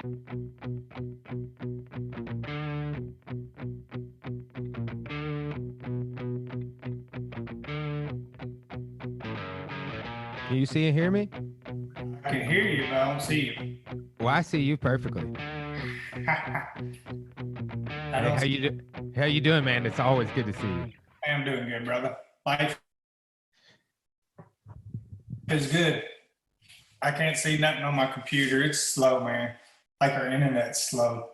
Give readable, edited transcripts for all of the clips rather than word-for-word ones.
Can you see and hear me? I can hear you, but I don't see you. Well, I see you perfectly. Hey, how you doing, man? It's always good to see you. I am doing good, brother. Life is good. I can't see nothing on my computer. It's slow, man. Like our internet's slow.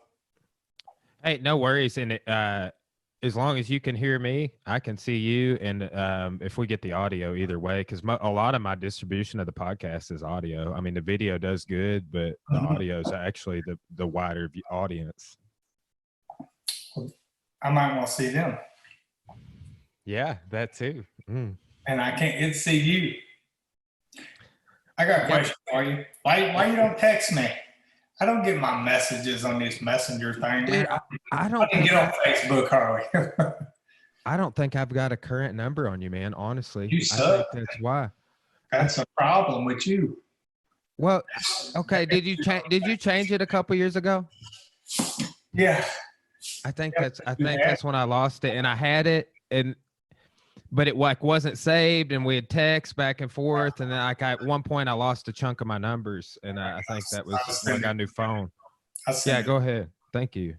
Hey, no worries. And as long as you can hear me, I can see you. And if we get the audio either way, because a lot of my distribution of the podcast is audio. I mean, the video does good, but the audio is actually the wider audience. I might want to see them. Yeah, that too. And I can't get to see you. I got a question for you. Why you don't text me? I don't get my messages on this messenger thing. Dude, I don't get on Facebook, Harley. I don't think I've got a current number on you, man. Honestly, you suck. I think that's why. That's a problem with you. Well, okay. Did you change it a couple years ago? Yeah. I think that's when I lost it, and I had it, but it wasn't saved, and we had text back and forth, and then at one point I lost a chunk of my numbers, and I think that was when I got a new phone. Yeah, go ahead. Thank you.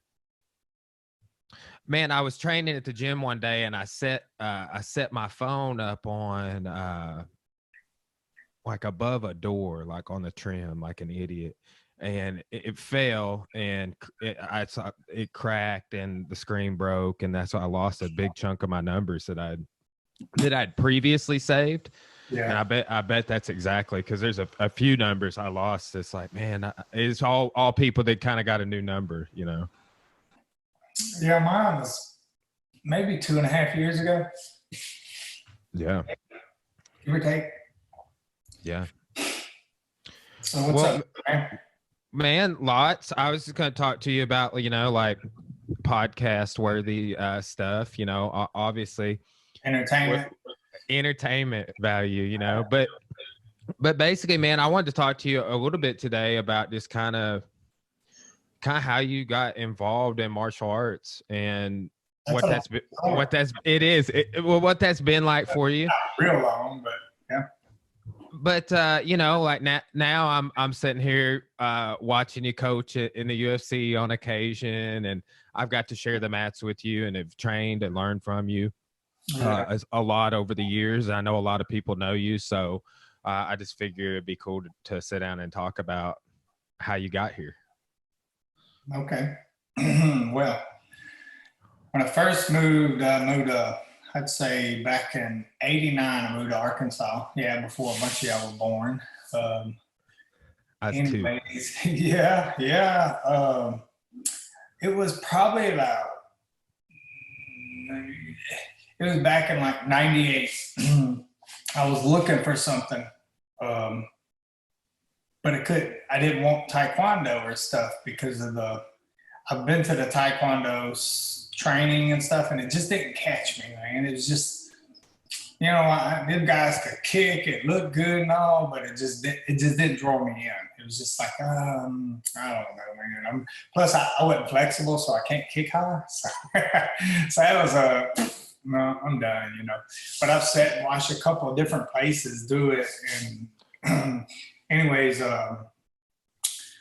Man, I was training at the gym one day, and I set my phone up on like above a door, like on the trim, like an idiot. And it fell, and it cracked, and the screen broke, and that's why I lost a big chunk of my numbers that I'd previously saved. Yeah, and I bet that's exactly, because there's a few numbers I lost. It's like, man, it's all people that kind of got a new number, you know. Yeah, mine was maybe 2.5 years ago. Yeah, give or take. Yeah. So what's up, man? Man, lots. I was just going to talk to you about, like podcast worthy stuff, obviously entertainment value, but basically, man, I wanted to talk to you a little bit today about just kind of how you got involved in martial arts and what that's been like for you. Not real long, but yeah. But like now I'm sitting here watching you coach in the UFC on occasion, and I've got to share the mats with you and have trained and learned from you a lot over the years. I know a lot of people know you, so I just figured it'd be cool to sit down and talk about how you got here. Okay. Well, when I first moved, I'd say back in '89, I moved to Arkansas. Yeah, before a bunch of y'all were born. Anyways, yeah. It was probably it was back in like '98. I was looking for something, but I didn't want Taekwondo or stuff because of I've been to the Taekwondo training and stuff, and it just didn't catch me, man. It was just, them guys could kick, it looked good and all, but it just didn't draw me in. It was just like, I don't know, man. Plus, I wasn't flexible, so I can't kick high. So that was no, I'm done, But I've sat and watched a couple of different places do it, and anyways,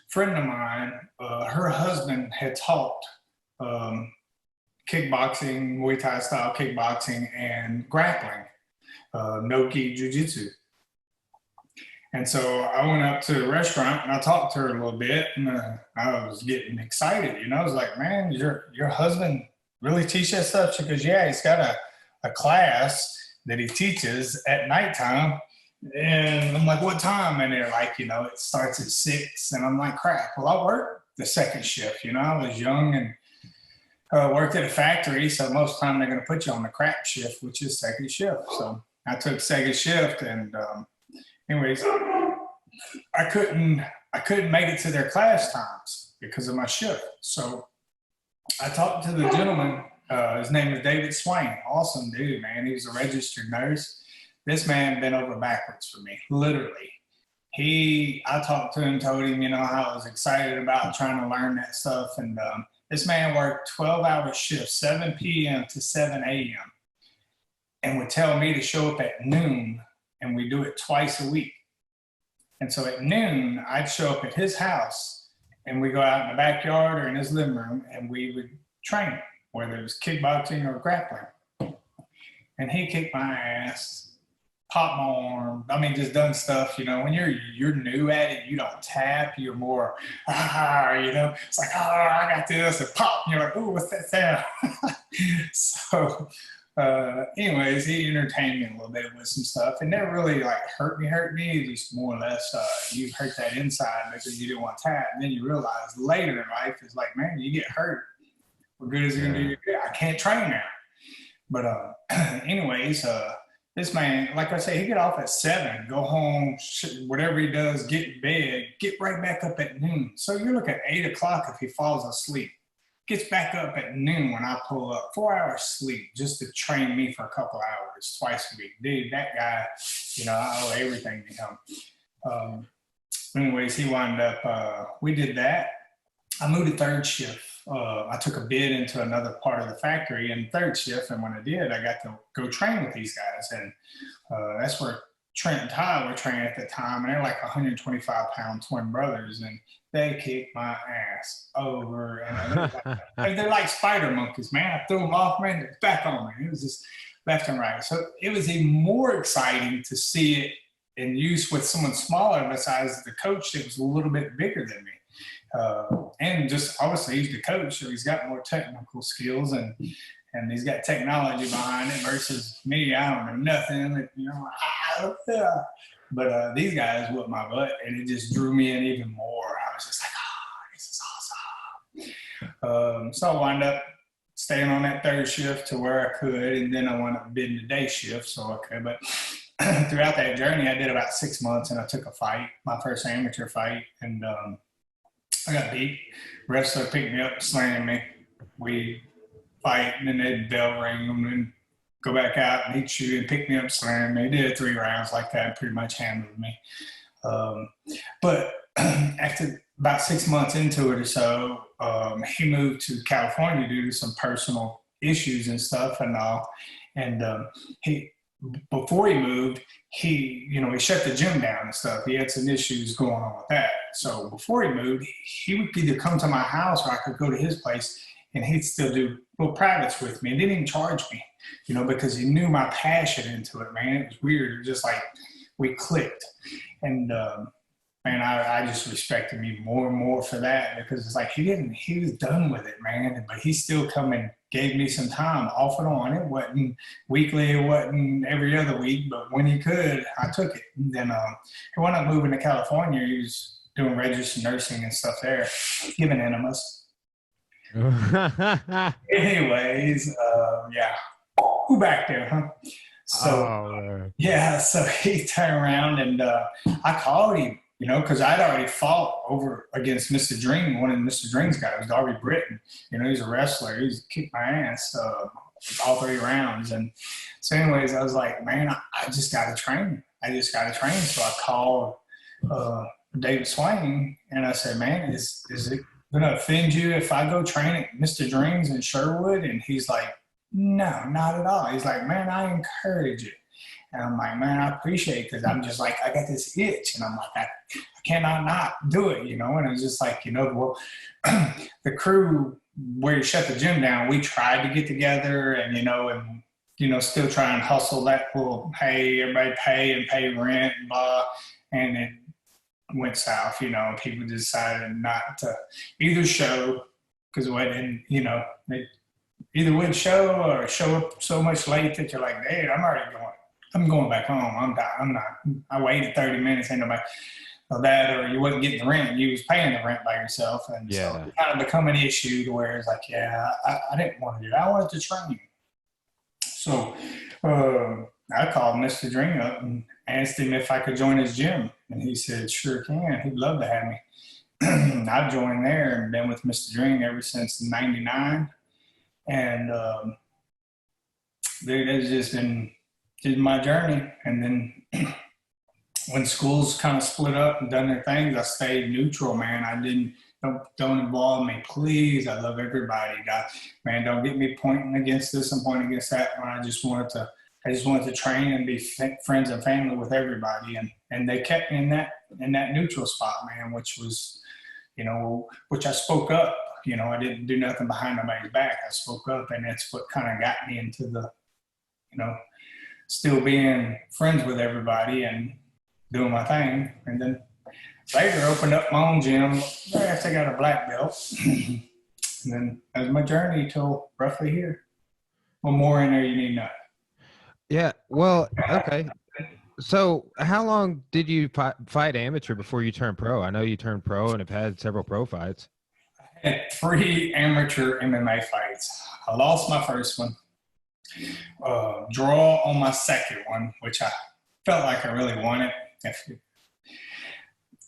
friend of mine, her husband had taught kickboxing, Muay Thai style kickboxing, and grappling, no-gi jiu-jitsu. And so I went up to the restaurant and I talked to her a little bit, and I was getting excited. I was like, man, your husband really teach that stuff? She goes, yeah, he's got a class that he teaches at nighttime. And I'm like, what time? And they're like, it starts at 6. And I'm like, crap. Well, I work the second shift. I was young and worked at a factory. So most of the time they're going to put you on the crap shift, which is second shift. So I took second shift, and anyways, I couldn't make it to their class times because of my shift. So I talked to the gentleman. His name is David Swain. Awesome dude, man. He was a registered nurse. This man bent over backwards for me, literally. I talked to him, told him, how I was excited about trying to learn that stuff. And this man worked 12-hour shifts, 7 p.m. to 7 a.m. and would tell me to show up at noon, and we do it twice a week. And so at noon, I'd show up at his house, and we go out in the backyard or in his living room, and we would train, whether it was kickboxing or grappling. And he kicked my ass, popped my arm. I mean, just done stuff, when you're new at it, you don't tap, you're more, it's like, I got this, and pop, and you're like, oh, what's that sound? So anyways, he entertained me a little bit with some stuff. It never really like hurt me, just more or less you hurt that inside because you didn't want to tap. And then you realize later in life, it's like, man, you get hurt. What good is it going to do you? I can't train now. But anyways, this man, like I say, he get off at 7, go home, whatever he does, get in bed, get right back up at noon. So you look at 8 o'clock if he falls asleep. Gets back up at noon when I pull up, 4 hours sleep just to train me for a couple hours twice a week. Dude, that guy, I owe everything to him. Anyways, he wound up, we did that. I moved to third shift. I took a bid into another part of the factory in third shift. And when I did, I got to go train with these guys. And that's where Trent and Ty were training at the time. And they're like 125-pound twin brothers. And they kicked my ass over and over. They're like spider monkeys, man. I threw them off, man, they're back on me. It was just left and right. So it was even more exciting to see it in use with someone smaller besides the coach that was a little bit bigger than me. And just obviously he's the coach, so he's got more technical skills and he's got technology behind it versus me. I don't know nothing, but these guys whipped my butt, and it just drew me in even more. I was just like, oh, this is awesome. So I wound up staying on that third shift to where I could, and then I wound up bidding the day shift so I could. But throughout that journey, I did about 6 months, and I took a fight, my first amateur fight, and I got beat. Wrestler picked me up, slammed me. We fight, and then they'd bell ring them and go back out and he'd shoot and pick me up, slam me. He did 3 rounds like that, pretty much handled me. But after about 6 months into it or so, he moved to California due to some personal issues and stuff and all. And before he moved, he shut the gym down and stuff. He had some issues going on with that. So before he moved, he would either come to my house or I could go to his place, and he'd still do little privates with me and didn't even charge me, because he knew my passion into it, man. It was weird. It was just like we clicked. And man, I just respected me more and more for that, because it's like he was done with it, man. But he still come and gave me some time off and on. It wasn't weekly, it wasn't every other week, but when he could, I took it. And then he wound up moving to California. He was doing registered nursing and stuff there, giving enemas. Anyways, yeah. Who back there, huh? So, yeah, so he turned around and I called him, because I'd already fought over against Mr. Dream, one of Mr. Dream's guys, Darby Britton. He's a wrestler. He's kicked my ass all 3 rounds. And so anyways, I was like, man, I just got to train. So I called David Swain, and I said, man, is it going to offend you if I go train at Mr. Dream's in Sherwood? And he's like, no, not at all. He's like, man, I encourage it. And I'm like, man, I appreciate it, because I'm just like, I got this itch. And I'm like, I cannot not do it, And it's just like, well, the crew where you shut the gym down, we tried to get together and, still try and hustle that little everybody pay rent and blah. And it went south, people decided not to either show, because it wasn't, they either wouldn't show or show up so much late that you're like, hey, I'm going back home. I'm not. I waited 30 minutes. Ain't nobody that, or you wasn't getting the rent. You was paying the rent by yourself, and so it kind of become an issue to where it's like, I didn't want to do it. I wanted to train. So I called Mr. Dream up and asked him if I could join his gym, and he said, sure can. He'd love to have me. I've joined there and been with Mr. Dream ever since '99, and dude, it's just been my journey. And then when schools kind of split up and done their things, I stayed neutral, man. I didn't don't involve me, please. I love everybody. God, man, don't get me pointing against this and pointing against that. I just wanted to train and be friends and family with everybody, and they kept me in that neutral spot, man, which was, which I spoke up. I didn't do nothing behind nobody's back. I spoke up, and that's what kind of got me into the, still being friends with everybody and doing my thing. And then later opened up my own gym after I got a black belt. And then that was my journey till roughly here. Well, more in there you need not. Yeah. Well, okay. So how long did you fight amateur before you turned pro? I know you turned pro and have had several pro fights. I had 3 amateur MMA fights. I lost my first one. Draw on my second one, which I felt like I really wanted.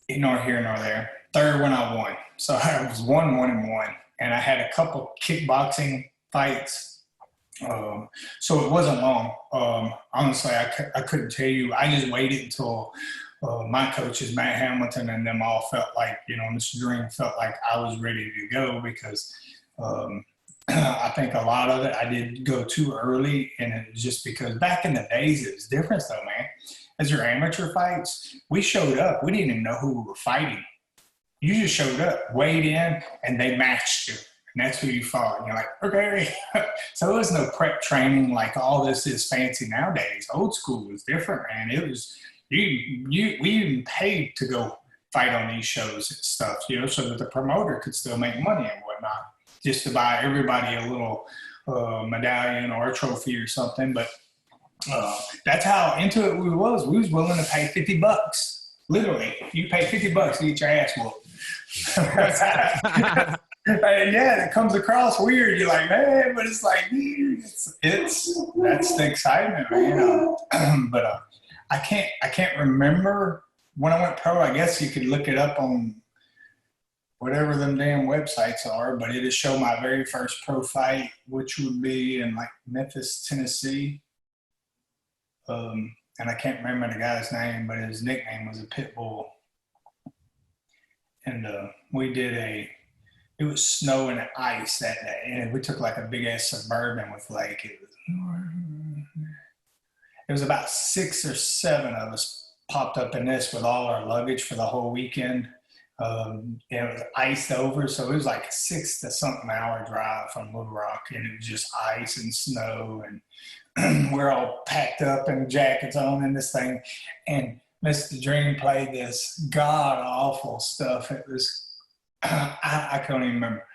Nor here nor there. Third one I won. So I was 1-1-1. And I had a couple kickboxing fights. So it wasn't long. Honestly, I couldn't tell you. I just waited until my coaches, Matt Hamilton, and them all felt like, Mr. Dream felt like I was ready to go, because I think a lot of it I did go too early, and it was just because back in the days it was different though, man. As your amateur fights, we showed up. We didn't even know who we were fighting. You just showed up, weighed in, and they matched you. And that's who you fought. And you're like, okay. So there was no prep training like all this is fancy nowadays. Old school was different, man. It was, we even paid to go fight on these shows and stuff, so that the promoter could still make money and whatnot, just to buy everybody a little medallion or a trophy or something. But that's how into it we was. We was willing to pay $50. Literally, you pay $50 to get your ass whooped. And yeah, it comes across weird. You're like, man, but it's like, it's that's the excitement, man. But I can't remember when I went pro. I guess you could look it up on whatever them damn websites are, but it'll show my very first pro fight, which would be in like Memphis, Tennessee. And I can't remember the guy's name, but his nickname was a pit bull. And we did it was snow and ice that day, and we took like a big ass Suburban with like, it was about 6 or 7 of us popped up in this with all our luggage for the whole weekend. It was iced over, so it was like a 6 to something hour drive from Little Rock, and it was just ice and snow, and we're all packed up and jackets on in this thing. And Mr. Dream played this god awful stuff. It was, I can't even remember.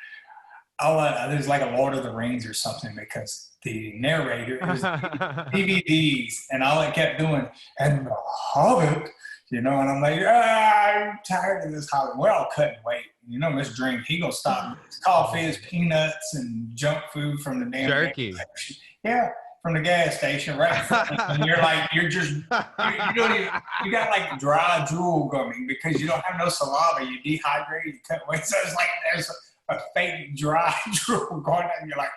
There's like a Lord of the Rings or something, because the narrator is DVDs, and all it kept doing, and the Hobbit, and I'm like, I'm tired of this Hobbit. We're all cutting weight. Mr. Dream, he gonna stop coffee, his peanuts, and junk food from the damn jerky. Yeah, from the gas station, right? And you're like, you don't even, you got like dry drool coming because you don't have no saliva. You dehydrate, you cut weight. So it's like there's a fake dry drool going on. And you're like,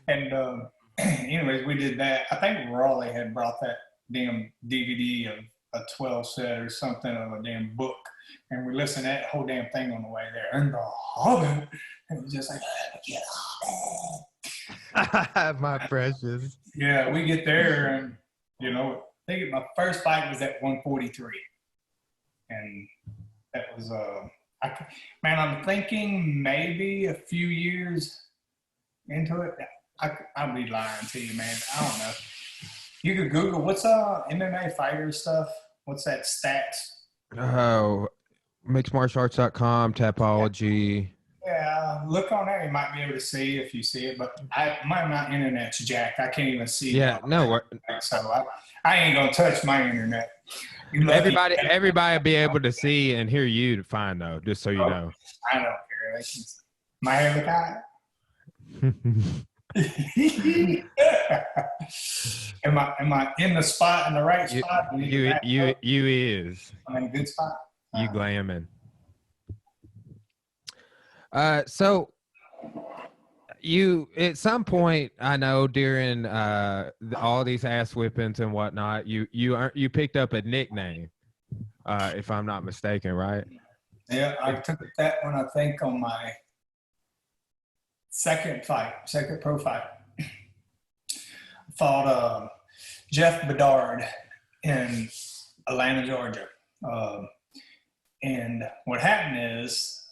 and anyways, we did that. I think Raleigh had brought that damn DVD of a 12 set or something of a damn book. And we listened to that whole damn thing on the way there. And the Hobbit, it was just like, get Hobbit. My precious. Yeah, we get there, and I think my first fight was at 143, and that was I'm thinking maybe a few years into it. I'll be lying to you, man. I don't know. You could Google what's MMA fighter stuff. What's that stats? Oh, mixedmartialarts.com, Tapology. Yeah, look on there. You might be able to see if you see it, but my internet's jacked. I can't even see. Yeah, no. So I ain't gonna touch my internet. Everybody will be able to see and hear you to find though, just so you know. I don't care. My hair look hot. Am I in the spot, in the right spot? You is. I'm in a good spot. You glamming. So you at some point, I know during all these ass whippings and whatnot, you picked up a nickname, if I'm not mistaken, right? Yeah, I took that one, I think, on my second pro fight. I fought Jeff Bedard in Atlanta, Georgia. And what happened is,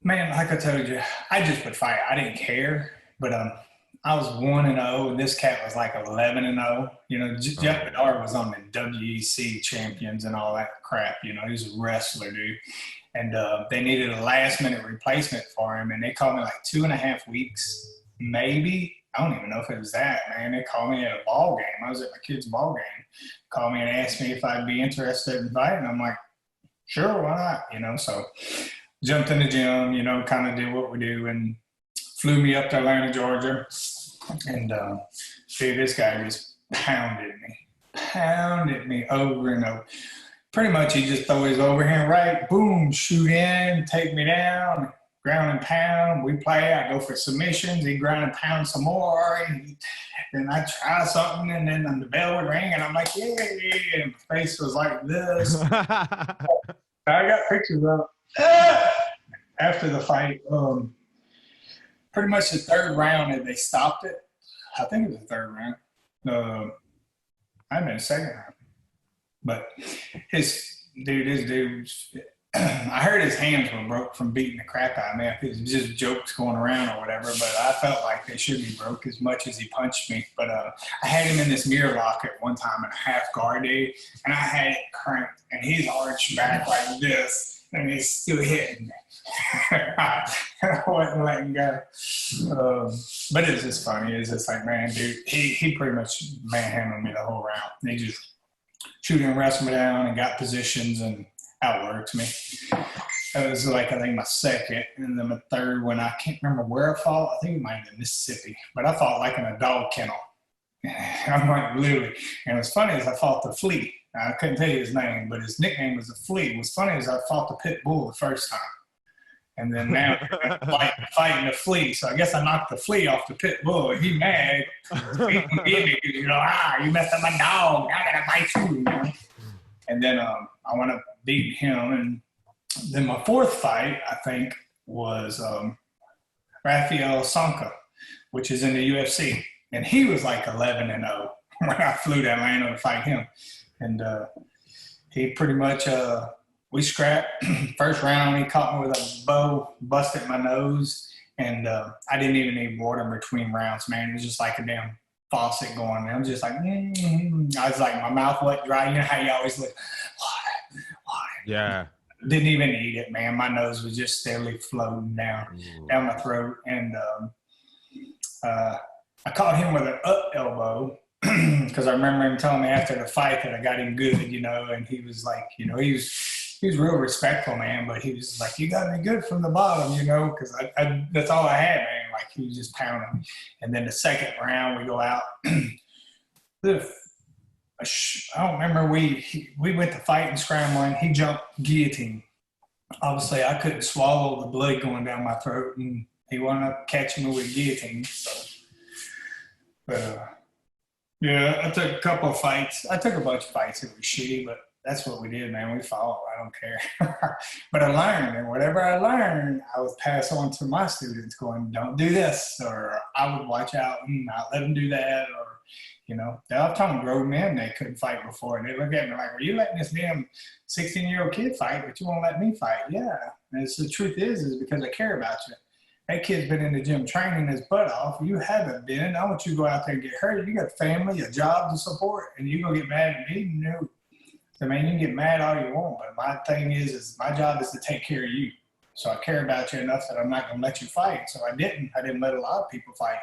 man, like I told you, I just would fight. I didn't care, but I was 1-0, and this cat was like 11-0. You know, Jeff Bedard was on the WEC champions and all that crap. You know, he was a wrestler, dude. And they needed a last-minute replacement for him, and they called me like 2.5 weeks, maybe. I don't even know if it was that, man. They called me at a ball game. I was at my kid's ball game. Called me and asked me if I'd be interested in fighting. I'm like, sure, why not? You know, so jumped in the gym, you know, kind of did what we do, and flew me up to Atlanta, Georgia. And dude, this guy just pounded me over and over. Pretty much he just throw his overhand right, boom, shoot in, take me down, ground and pound. We play, I go for submissions, he ground and pound some more. Then I try something, and then the bell would ring, and I'm like, yeah. And my face was like this. I got pictures of it. After the fight, pretty much the third round, and they stopped it. I think it was the third round. I mean, the second round. But his dude, I heard his hands were broke from beating the crap out of me. It was just jokes going around or whatever, but I felt like they should be broke as much as he punched me. But I had him in this mirror lock at one time in a half guard, dude, and I had it cranked, and he's arched back like this, and he's still hitting me. I wasn't letting go. But it was just funny. It was just like, man, dude, he pretty much manhandled me the whole round. He just shooting and wrestled me down and got positions and outworked me. That was like, I think, my second. And then my third one, I can't remember where I fought. I think it might have been Mississippi. But I fought like in a dog kennel. I'm like, literally. And what's funny is I fought the Flea. I couldn't tell you his name, but his nickname was the Flea. What's funny is I fought the Pit Bull the first time. And then now fighting the Flea. So I guess I knocked the Flea off the Pit Bull. He mad. You know, you messed up my dog. I gotta bite you. You know? And then I want to beat him. And then my fourth fight, I think, was Rafael Sonka, which is in the UFC. And he was like 11-0 when I flew to Atlanta to fight him. And he pretty much we scrapped. First round, he caught me with a bow, busted my nose, and I didn't even need water between rounds, man. It was just like a damn faucet going. I was just like, I was like, my mouth wasn't dry. You know how you always look, water. Yeah. Didn't even eat it, man. My nose was just steadily floating down my throat. And I caught him with an up elbow because I remember him telling me after the fight that I got him good, you know, and he was like, you know, he was real respectful, man, but he was like, you got me good from the bottom, you know, because I that's all I had, man. Like, he was just pounding. And then the second round, we go out. I don't remember, we went to fighting, scrambling. He jumped guillotine. Obviously, I couldn't swallow the blood going down my throat, and he wound up catching me with guillotine. So, but yeah, I took a couple of fights. I took a bunch of fights that were shitty, but that's what we did, man. We fought. I don't care. But I learned, and whatever I learned, I would pass on to my students going, don't do this, or I would watch out and not let them do that, or, you know, I've told grown men they couldn't fight before, and they look at me like, well, you letting this damn 16-year-old kid fight, but you won't let me fight. Yeah. And the truth is because I care about you. That kid's been in the gym training his butt off. You haven't been. I want you to go out there and get hurt. You got a family, a job to support, and you're going to get mad at me? No. I mean, you can get mad all you want, but my thing is my job is to take care of you. So I care about you enough that I'm not going to let you fight. So I didn't let a lot of people fight.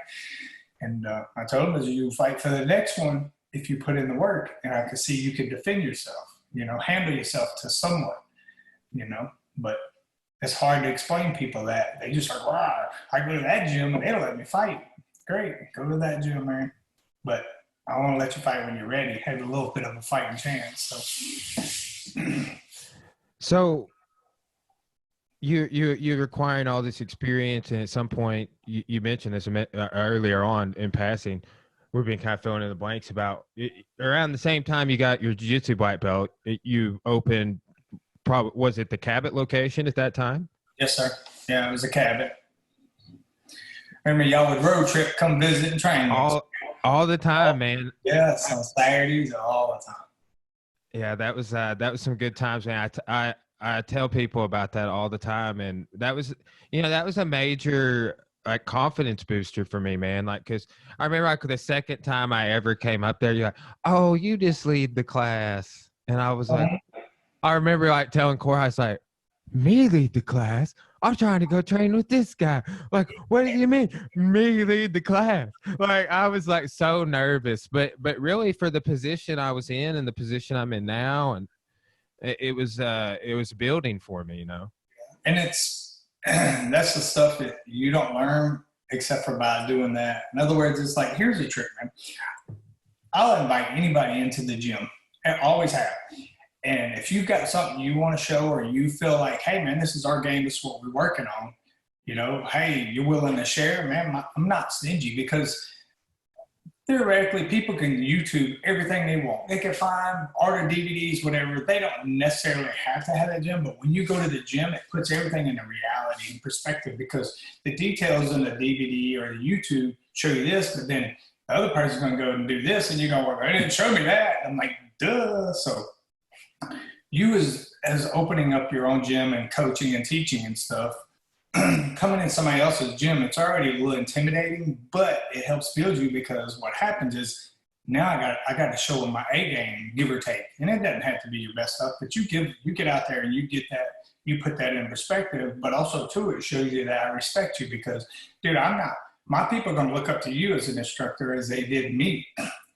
And I told them, you fight for the next one if you put in the work, and I could see you could defend yourself, you know, handle yourself to someone, you know. But it's hard to explain people that. They just are, wow, I go to that gym and they'll let me fight. Great, go to that gym, man. But I want to let you fight when you're ready. Have a little bit of a fighting chance. So you're requiring all this experience, and at some point you mentioned this earlier on in passing. We've been kind of filling in the blanks about around the same time you got your jiu-jitsu black belt. You opened, probably, was it the Cabot location at that time? Yes, sir. Yeah, it was a Cabot. Remember, y'all would road trip, come visit and train. All the time, man. Yes, on Saturdays, all the time. Yeah, that was some good times, man. I tell people about that all the time, and that was a major like confidence booster for me, man. Like, because I remember like the second time I ever came up there, you're like, oh, you just lead the class, and I was like, I remember like telling Corey, I was like, me lead the class? I'm trying to go train with this guy. Like, what do you mean, me lead the class? Like, I was like so nervous, but really for the position I was in and the position I'm in now, and it was building for me, you know. And that's the stuff that you don't learn except for by doing that. In other words, it's like, here's a trick, man. I'll invite anybody into the gym. I always have. And if you've got something you want to show, or you feel like, hey, man, this is our game, this is what we're working on, hey, you're willing to share, man, I'm not stingy, because theoretically people can YouTube everything they want. They can find, order DVDs, whatever. They don't necessarily have to have that gym, but when you go to the gym, it puts everything into reality and perspective, because the details in the DVD or the YouTube show you this, but then the other person's going to go and do this, and you're going, well, they didn't show me that. I'm like, duh. So you as opening up your own gym and coaching and teaching and stuff, coming in somebody else's gym, it's already a little intimidating, but it helps build you, because what happens is now I got to show them my A game, give or take. And it doesn't have to be your best stuff, but you get out there and you you put that in perspective, but also too, it shows you that I respect you, because dude, my people are going to look up to you as an instructor as they did me.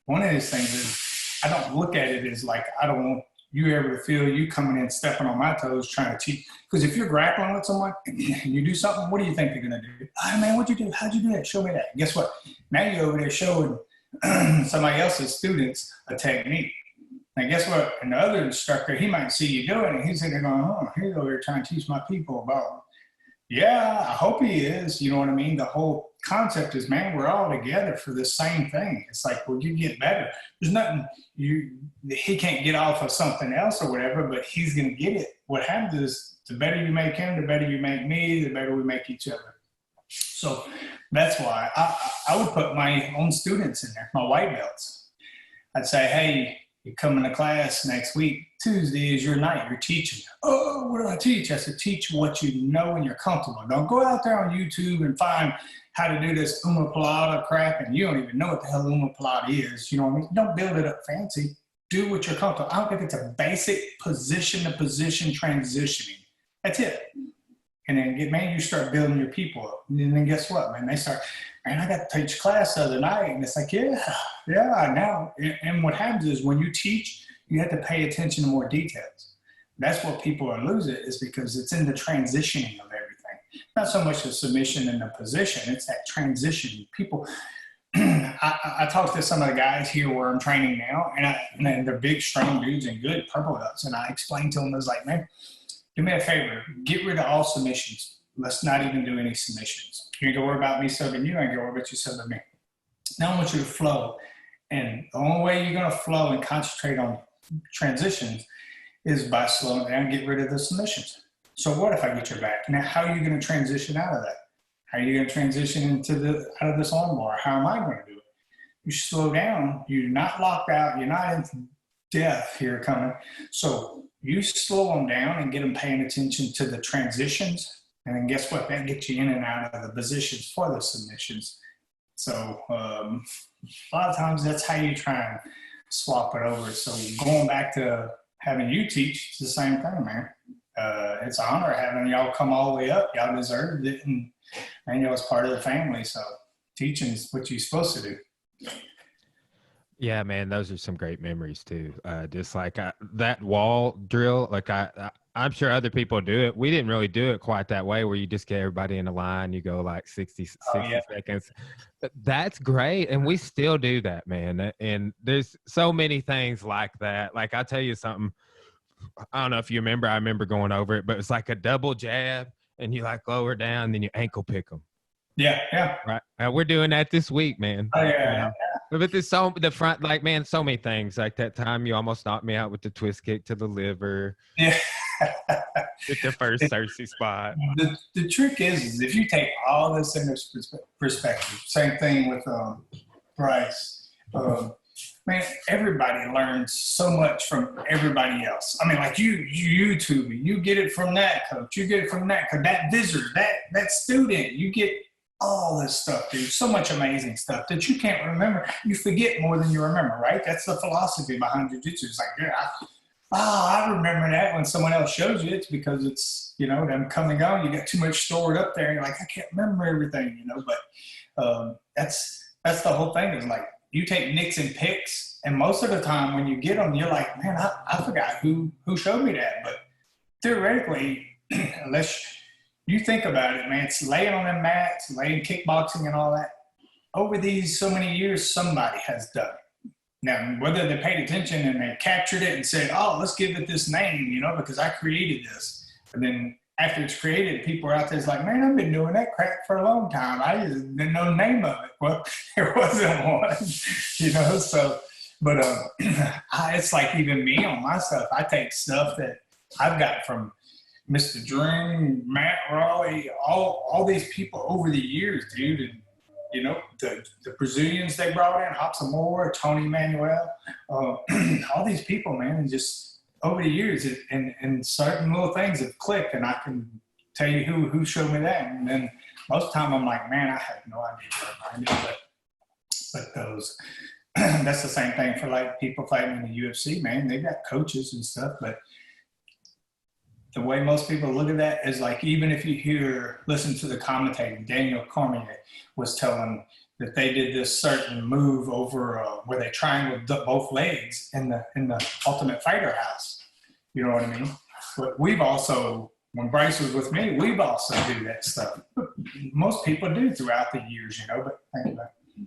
One of these things is I don't look at it as like, I don't want you ever to feel you coming in, stepping on my toes, trying to teach. Because if you're grappling with someone and you do something, what do you think they're going to do? Oh, man, what'd you do? How'd you do that? Show me that. And guess what? Now you're over there showing somebody else's students a technique. Now, guess what? And the other instructor, he might see you doing it. He's sitting there going, oh, he's over here trying to teach my people about, yeah, I hope he is. You know what I mean? The whole concept is, man, we're all together for the same thing. It's like, well, you get better. There's nothing he can't get off of something else or whatever, but he's going to get it. What happens is, the better you make him, the better you make me, the better we make each other. So that's why I would put my own students in there, my white belts. I'd say, hey, you come into class next week. Tuesday is your night. You're teaching. Oh, what do I teach? I said, teach what you know and you're comfortable. Don't go out there on YouTube and find how to do this omoplata crap, and you don't even know what the hell omoplata is. You know what I mean? Don't build it up fancy. Do what you're comfortable. I don't think it's a basic position-to-position transitioning. That's it. And then, you start building your people up. And then guess what, man? They start, man, I got to teach class the other night. And it's like, yeah, now. And what happens is, when you teach, you have to pay attention to more details. That's what people are losing, is because it's in the transitioning of everything. Not so much the submission and the position. It's that transition. People, I talk to some of the guys here where I'm training now, and they're big, strong dudes and good purple belts. And I explain to them, I was like, man, do me a favor, get rid of all submissions. Let's not even do any submissions. You ain't gonna worry about me subbing you, I ain't gonna worry about you subbing me. Now I want you to flow. And the only way you're gonna flow and concentrate on transitions is by slowing down, get rid of the submissions. So what if I get your back? Now, how are you gonna transition out of that? How are you gonna transition out of this armbar? How am I gonna do it? You slow down, you're not locked out, you're not in death here coming. So you slow them down and get them paying attention to the transitions. And then guess what? That gets you in and out of the positions for the submissions. So a lot of times that's how you try and swap it over. So going back to having you teach, it's the same thing, man. It's an honor having y'all come all the way up. Y'all deserved it. And y'all was part of the family. So teaching is what you're supposed to do. Yeah, man, those are some great memories too. Just like that wall drill, like I'm sure other people do it. We didn't really do it quite that way, where you just get everybody in a line, you go like 60 seconds. But that's great. And we still do that, man. And there's so many things like that. Like, I'll tell you something. I don't know if you remember. I remember going over it, but it's like a double jab, and you like lower down, then you ankle pick them. Yeah, yeah. Right. We're doing that this week, man. Oh, yeah. But there's the front, like, man, so many things. Like that time you almost knocked me out with the twist kick to the liver. Yeah. With the first Cersei spot. The trick is if you take all this into perspective, same thing with Bryce. Man, everybody learns so much from everybody else. I mean, like you YouTube, you get it from that coach, you get it from that coach, that visitor, that student, you get all this stuff, dude. So much amazing stuff that you can't remember. You forget more than you remember, right? That's the philosophy behind jiu-jitsu. It's like, yeah, I remember that when someone else shows you. It's because it's, you know, them coming on. You got too much stored up there, and you're like, I can't remember everything, you know. But that's the whole thing. Is like you take nicks and picks, and most of the time when you get them, you're like, man, I forgot who showed me that. But theoretically, unless you think about it, man, it's laying on them mats, laying kickboxing and all that. Over these so many years, somebody has done it. Now, whether they paid attention and they captured it and said, oh, let's give it this name, you know, because I created this. And then after it's created, people are out there like, man, I've been doing that crap for a long time. I just didn't know the name of it. Well, there wasn't one, you know. So, but it's like even me on my stuff, I take stuff that I've got from Mr. Dream, Matt Raleigh, all these people over the years, dude. And, you know, the Brazilians they brought in, Hobson Moore, Tony Manuel, all these people, man, and just over the years, and certain little things have clicked, and I can tell you who showed me that. And then most of the time I'm like, man, I have no idea. But those, that's the same thing for like people fighting in the UFC, man. They've got coaches and stuff, but the way most people look at that is like, even if you listen to the commentator, Daniel Cormier was telling that they did this certain move over where they triangled both legs in the Ultimate Fighter house. You know what I mean? But we've also, when Bryce was with me, we've also do that stuff. Most people do throughout the years, you know, but think about it.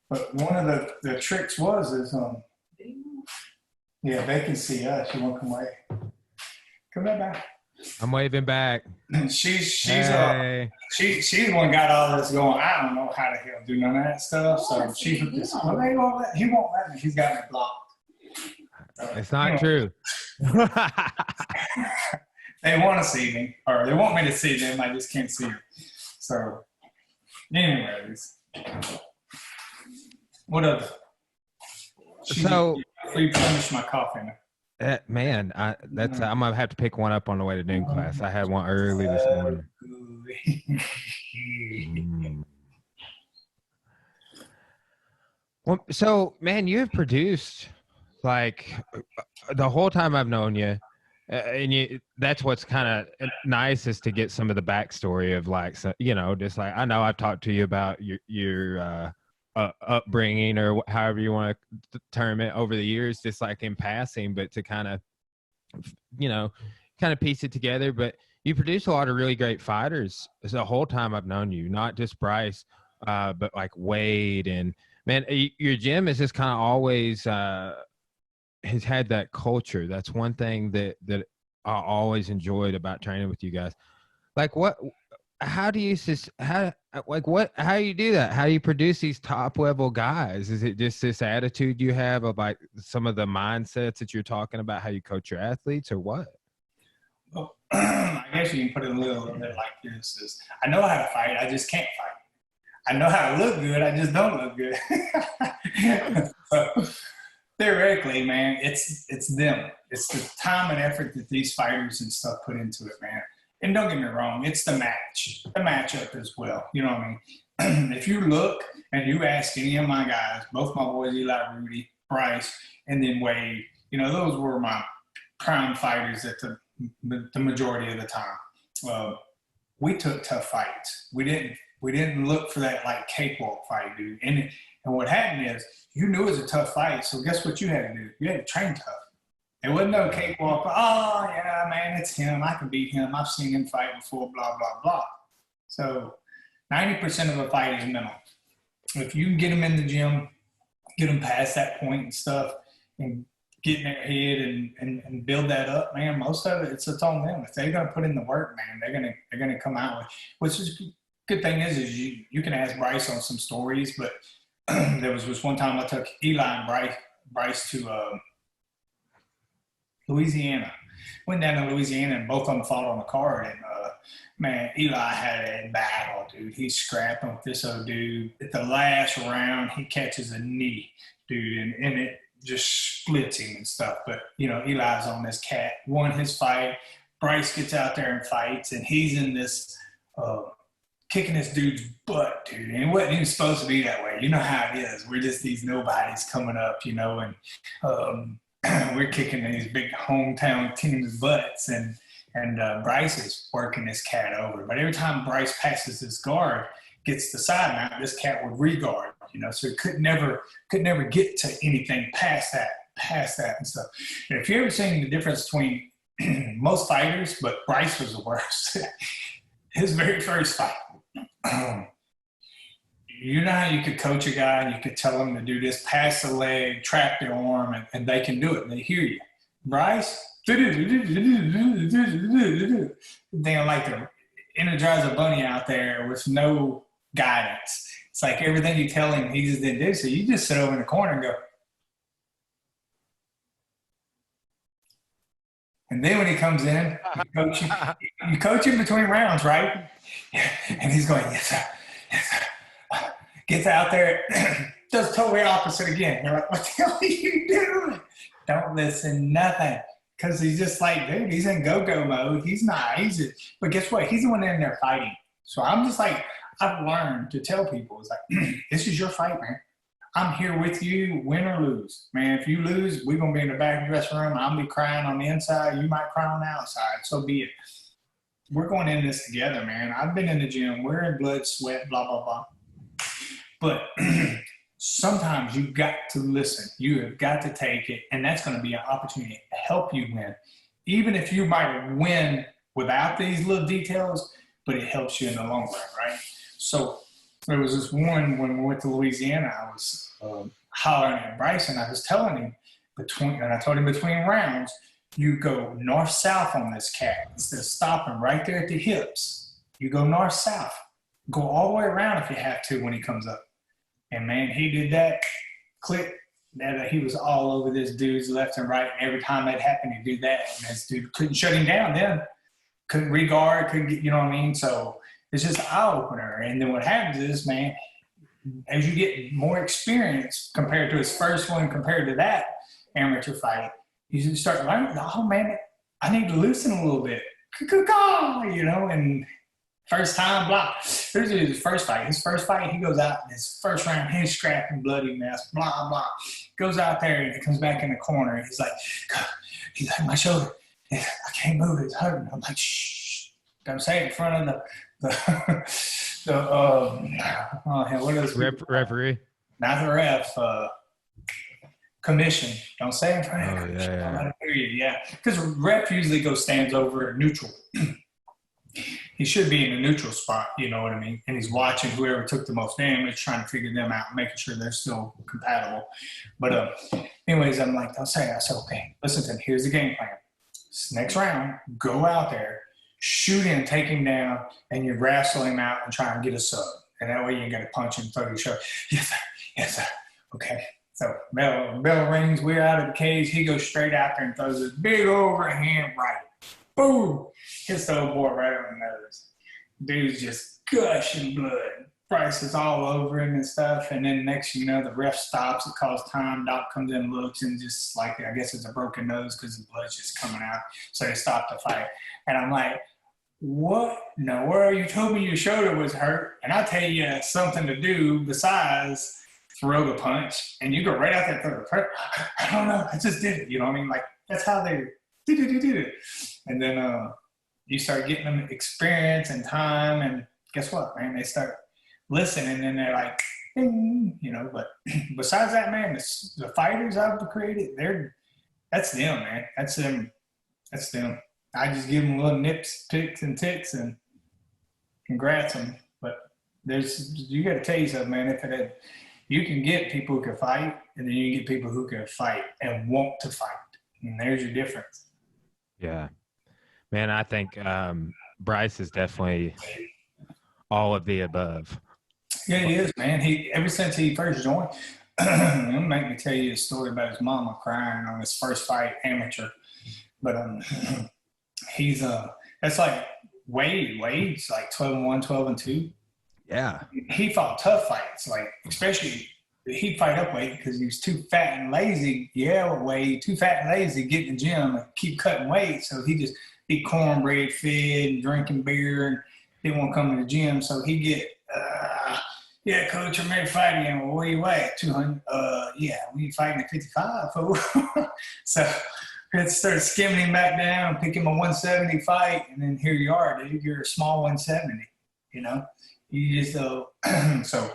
But one of the tricks is, yeah, they can see us. You won't come away. Come back. I'm waving back. She's hey. She's the one got all this going. I don't know how the hell do none of that stuff. So she's this. Well, he won't let me. He's got me blocked. It's not true. They want to see me, or they want me to see them. I just can't see them. So, anyways, what other? So replenish my coffee now. Man, I'm gonna have to pick one up on the way to noon class. I had one early this morning. Well, so man, you've produced like the whole time I've known you, and that's what's kind of nice is to get some of the backstory of like, so, you know, just like I know I've talked to you about your upbringing or however you want to term it over the years, just like in passing, but to kind of, you know, kind of piece it together. But you produce a lot of really great fighters the whole time I've known you, not just Bryce, but like Wade. And man, your gym is just kind of always has had that culture. That's one thing that I always enjoyed about training with you guys. Like how do you do that? How do you produce these top level guys? Is it just this attitude you have of like some of the mindsets that you're talking about, how you coach your athletes, or what? Well, I guess you can put it a little bit like this: is I know how to fight, I just can't fight. I know how to look good, I just don't look good. So, theoretically, man, it's them. It's the time and effort that these fighters and stuff put into it, man. And don't get me wrong, it's the matchup as well. You know what I mean? If you look and you ask any of my guys, both my boys, Eli, Rudy, Bryce, and then Wade, you know, those were my prime fighters at the majority of the time. We took tough fights. We didn't look for that like cakewalk fight, dude. And what happened is you knew it was a tough fight, so guess what you had to do? You had to train tough. There wasn't no cakewalk. Oh, yeah, man, it's him. I can beat him. I've seen him fight before, blah, blah, blah. So 90% of a fight is mental. If you can get them in the gym, get them past that point and stuff, and get in their head and build that up, man, most of it's on them. If they're gonna put in the work, man, they're gonna come out with. Which is good thing is you can ask Bryce on some stories, but there was this one time I took Eli and Bryce to Louisiana. Went down to Louisiana and both of them fought on the card. And man, Eli had a battle, dude. He's scrapping with this other dude. At the last round, he catches a knee, dude, and it just splits him and stuff. But, you know, Eli's on this cat, won his fight. Bryce gets out there and fights, and he's in this kicking this dude's butt, dude. And it wasn't even supposed to be that way. You know how it is. We're just these nobodies coming up, you know, and we're kicking these big hometown teams' butts, and Bryce is working this cat over. But every time Bryce passes his guard, gets the side mount, this cat would re-guard, you know, so it could never get to anything past that and stuff. And if you ever seen the difference between most fighters, but Bryce was the worst. His very first fight, you know how you could coach a guy and you could tell him to do this, pass the leg, trap the arm, and they can do it. They hear you. Bryce, they like to energize a bunny out there with no guidance. It's like everything you tell him, he just didn't do. So you just sit over in the corner and go. And then when he comes in, you coach him between rounds, right? And he's going, yes, sir. Yes, sir. Gets out there, does totally opposite again. You're like, what the hell are you doing? Don't listen, nothing. Because he's just like, dude, he's in go-go mode. He's not. But guess what? He's the one in there fighting. So I'm just like, I've learned to tell people, it's like, this is your fight, man. I'm here with you, win or lose. Man, if you lose, we're going to be in the back of the dressing room. I'll be crying on the inside. You might cry on the outside. So be it. We're going in this together, man. I've been in the gym. We're in blood, sweat, blah, blah, blah. But sometimes you've got to listen. You have got to take it, and that's going to be an opportunity to help you win. Even if you might win without these little details, but it helps you in the long run, right? So there was this one when we went to Louisiana, I was hollering at Bryce, and I was telling him, between rounds, you go north-south on this cat. Instead of stopping right there at the hips, you go north-south. Go all the way around if you have to when he comes up. And, man, he did that. Click. He was all over this dude's left and right. And every time that happened, he'd do that. And this dude couldn't shut him down then. Couldn't regard, couldn't get, you know what I mean? So it's just an eye-opener. And then what happens is, man, as you get more experience compared to his first one, compared to that amateur fight, you start learning, oh, man, I need to loosen a little bit. You know, and first time, blah. Here's his first fight. His first fight, he goes out in his first round, he's scrapping, bloody mess, blah, blah. Goes out there and he comes back in the corner. And he's like, my shoulder. I can't move it. It's hurting. I'm like, shh. Don't say it in front of what is referee? Not the ref. Commission. Don't say it in front of the commission. Yeah. Let him hear you. Yeah. Because ref usually stands over neutral. He should be in a neutral spot, you know what I mean? And he's watching whoever took the most damage, trying to figure them out, making sure they're still compatible. But anyways, I'm like, don't say it. I said, okay, listen to him. Here's the game plan. This next round, go out there, shoot him, take him down, and you wrestle him out and try and get a sub. And that way you ain't got to punch him, throw your shoulder. Yes, sir. Yes, sir. Okay. So bell rings. We're out of the cage. He goes straight out there and throws this big overhand right. Boom. Hits the old boy right on the nose. Dude's just gushing blood. Bryce is all over him and stuff. And then next, you know, the ref stops. It calls time. Doc comes in, looks, and just like, I guess it's a broken nose because the blood's just coming out. So they stop the fight. And I'm like, what? No, where you told me your shoulder was hurt. And I'll tell you something to do besides throw the punch. And you go right out there, throw the punch. I don't know. I just did it. You know what I mean? Like, that's how they did it. And then you start getting them experience and time, and guess what, man? They start listening, and they're like, ding, you know. But besides that, man, the fighters I've created, that's them, man. That's them. I just give them little nips, picks, and ticks, and congrats them. But you got to tell you something, man. You can get people who can fight, and then you get people who can fight and want to fight. And there's your difference. Yeah. Man, I think Bryce is definitely all of the above. Yeah, he is, man. Ever since he first joined, it'll make me tell you a story about his mama crying on his first fight, amateur. But he's that's like Wade. Wade's like 12-1, 12-2. Yeah. He fought tough fights, like especially he'd fight up Wade because he was too fat and lazy. Yeah, Wade, too fat and lazy, get in the gym and keep cutting weight. So he just eat cornbread, fed, and drinking beer, and didn't want to come to the gym. So he'd get, yeah, coach, I'm ready to fight again. Well, where you at? 200. Yeah, we fighting at 55. So I started skimming him back down, picking my 170 fight, and then here you are, dude. You're a small 170, you know? You just, so